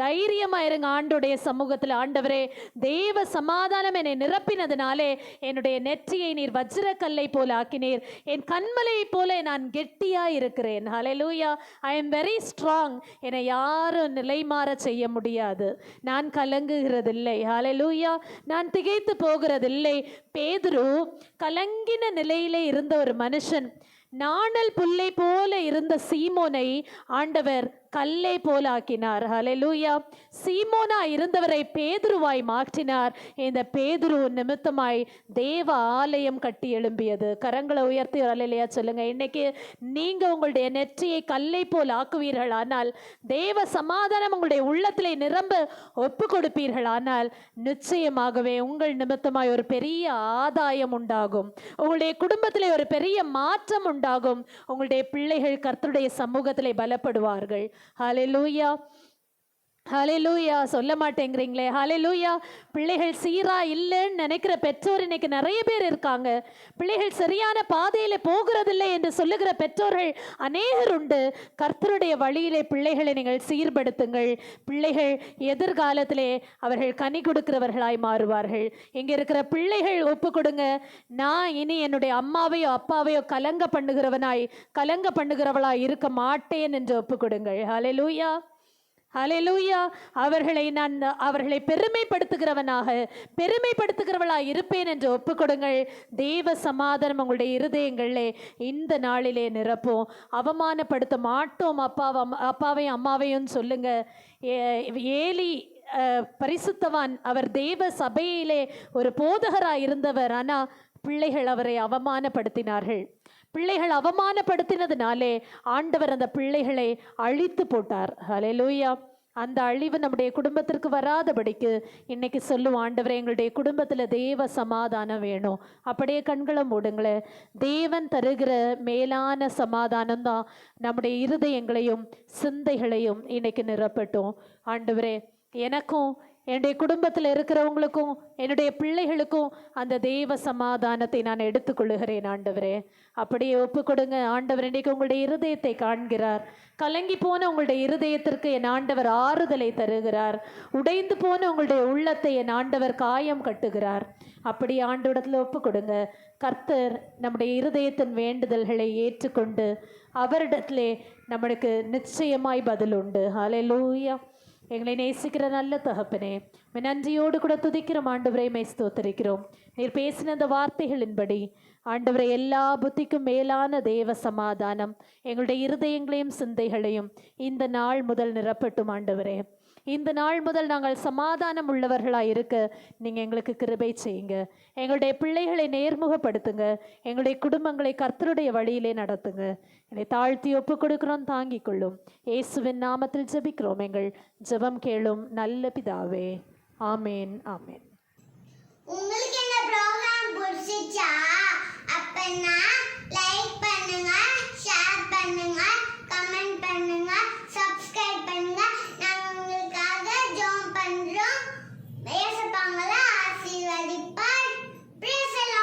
தைரியமாயிருங்க ஆண்டோடைய சமூகத்தில். ஆண்டவரே, தேவ சமாதானம் என்னை நிரப்பினதுனாலே என்னுடைய நெற்றியை நீர் வஜ்ரக்கல்லை போல் ஆக்கினீர். என் கண்மலையை போல நான் கெட்டியா இருக்கிறேன். Hallelujah. I am very strong. என்னை யாரும் நிலைமாற செய்ய முடியாது. நான் கலங்குகிறதில்லை. ஹல்லேலூயா. நான் திகைத்து போகிறதில்லை. பேதுரு கலங்கின நிலையிலே இருந்த ஒரு மனுஷன். நாணல் புல்லை போல இருந்த சீமோனை ஆண்டவர் கல்லை போல ஆக்கினார். ஹல்லேலூயா. சீமோனா இருந்தவரை பேதுருவாய் மாற்றினார். இந்த பேதுரு நிமித்தமாய் தேவ ஆலயம் கட்டி எழும்பியது. கரங்களை உயர்த்தி அல்லேலூயா சொல்லுங்க. இன்னைக்கு நீங்க உங்களுடைய நெற்றியை கல்லை போல் ஆக்குவீர்கள் ஆனால், தேவ சமாதானம் உங்களுடைய உள்ளத்திலே நிரம்ப ஒப்பு கொடுப்பீர்கள் ஆனால், நிச்சயமாகவே உங்கள் நிமித்தமாய் ஒரு பெரிய ஆதாயம் உண்டாகும். உங்களுடைய குடும்பத்திலே ஒரு பெரிய மாற்றம் உண்டாகும். உங்களுடைய பிள்ளைகள் கர்த்தருடைய சமூகத்திலே பலப்படுவார்கள். ஹல்லேலூயா, ஹல்லேலூயா. சொல்ல மாட்டேங்கிறீங்களே. ஹல்லேலூயா. பிள்ளைகள் சீரா இல்லைன்னு நினைக்கிற பெற்றோர் இன்னைக்கு நிறைய பேர் இருக்காங்க. பிள்ளைகள் சரியான பாதையில் போகிறதில்லை என்று சொல்லுகிற பெற்றோர்கள் அநேகர் உண்டு. கர்த்தருடைய வழியிலே பிள்ளைகளை நீங்கள் சீர்படுத்துங்கள். பிள்ளைகள் எதிர்காலத்திலே அவர்கள் கனி கொடுக்கிறவர்களாய் மாறுவார்கள். இங்கே இருக்கிற பிள்ளைகள் ஒப்பு கொடுங்க. நான் இனி என்னுடைய அம்மாவையோ அப்பாவையோ கலங்க பண்ணுகிறவளாய் இருக்க மாட்டேன் என்று ஒப்பு கொடுங்கள். ஹல்லேலூயா, ஹல்லேலூயா. அவர்களை பெருமைப்படுத்துகிறவளாய் இருப்பேன் என்று ஒப்பு கொடுங்கள். தேவ சமாதானம் உங்களுடைய இருதயங்களிலே இந்த நாளிலே நிரப்போம். அவமானப்படுத்த மாட்டோம் அப்பாவையும் அம்மாவையும் சொல்லுங்க. ஏலி பரிசுத்தவான். அவர் தேவ சபையிலே ஒரு போதகராய் இருந்தவர். ஆனால் பிள்ளைகள் அவரை அவமானப்படுத்தினார்கள். பிள்ளைகள் அவமானப்படுத்தினதுனாலே ஆண்டவர் அந்த பிள்ளைகளை அழித்து போட்டார். ஹல்லேலூயா. அந்த அழிவு நம்முடைய குடும்பத்திற்கு வராதபடிக்கு இன்னைக்கு சொல்லும், ஆண்டவரே, எங்களுடைய குடும்பத்தில் தேவ சமாதானம் வேணும். அப்படியே கண்களை மூடுங்களேன். தேவன் தருகிற மேலான சமாதானம் தான் நம்முடைய இருதயங்களையும் சிந்தைகளையும் இன்னைக்கு நிரப்பட்டும். ஆண்டவரே, எனக்கும் என்னுடைய குடும்பத்தில் இருக்கிறவங்களுக்கும் என்னுடைய பிள்ளைகளுக்கும் அந்த தேவ சமாதானத்தை நான் எடுத்துக்கொள்ளுகிறேன். ஆண்டவரே, அப்படியே ஒப்பு கொடுங்க. ஆண்டவர் இன்னைக்கு உங்களுடைய இருதயத்தை காண்கிறார். கலங்கி போன உங்களுடைய இருதயத்திற்கு என் ஆண்டவர் ஆறுதலை தருகிறார். உடைந்து போன உங்களுடைய உள்ளத்தை என் ஆண்டவர் காயம் கட்டுகிறார். அப்படி ஆண்டவரிடத்தில் ஒப்பு கொடுங்க. கர்த்தர் நம்முடைய இருதயத்தின் வேண்டுதல்களை ஏற்றுக்கொண்டு அவரிடத்திலே நம்மளுக்கு நிச்சயமாய் பதில் உண்டு. ஹல்லேலூயா. எங்களை நேசிக்கிற நல்ல தகப்பனே, நன்றியோடு கூட துதிக்கிறோம். ஆண்டவரை மை ஸ்தோத்தரிக்கிறோம். நீர் பேசின அந்த வார்த்தைகளின்படி ஆண்டவரை எல்லா புத்திக்கும் மேலான தேவ சமாதானம் எங்களுடைய இருதயங்களையும் சிந்தைகளையும் இந்த நாள் முதல் நிரப்பட்டும். ஆண்டவரே, இந்த நாள் முதல் நாங்கள் சமாதானம் உள்ளவர்களாக இருக்க நீங்கள் எங்களுக்கு கிருபை செய்யுங்க. எங்களுடைய பிள்ளைகளை நேர்முகப்படுத்துங்க. எங்களுடைய குடும்பங்களை கர்த்தருடைய வழியிலே நடத்துங்க. என்னை தாழ்த்தி ஒப்பு கொடுக்கிறோம். தாங்கிக் கொள்ளும். இயேசுவின் நாமத்தில் ஜெபிக்கிறோம். எங்கள் ஜெபம் கேளும் நல்ல பிதாவே. ஆமேன், ஆமேன். உங்களுக்கு என்ன பிடிச்சிச்சா அப்பனா லைக் பண்ணுங்க, ஷேர் பண்ணுங்க, கமெண்ட் பண்ணுங்க, சப்ஸ்கிரைப் பண்ணுங்க. நாங்க உங்களுக்காக ஜெபம் பண்றோம். ஏசப்பாங்கள ஆசீர்வதிப்பார். Praise the Lord.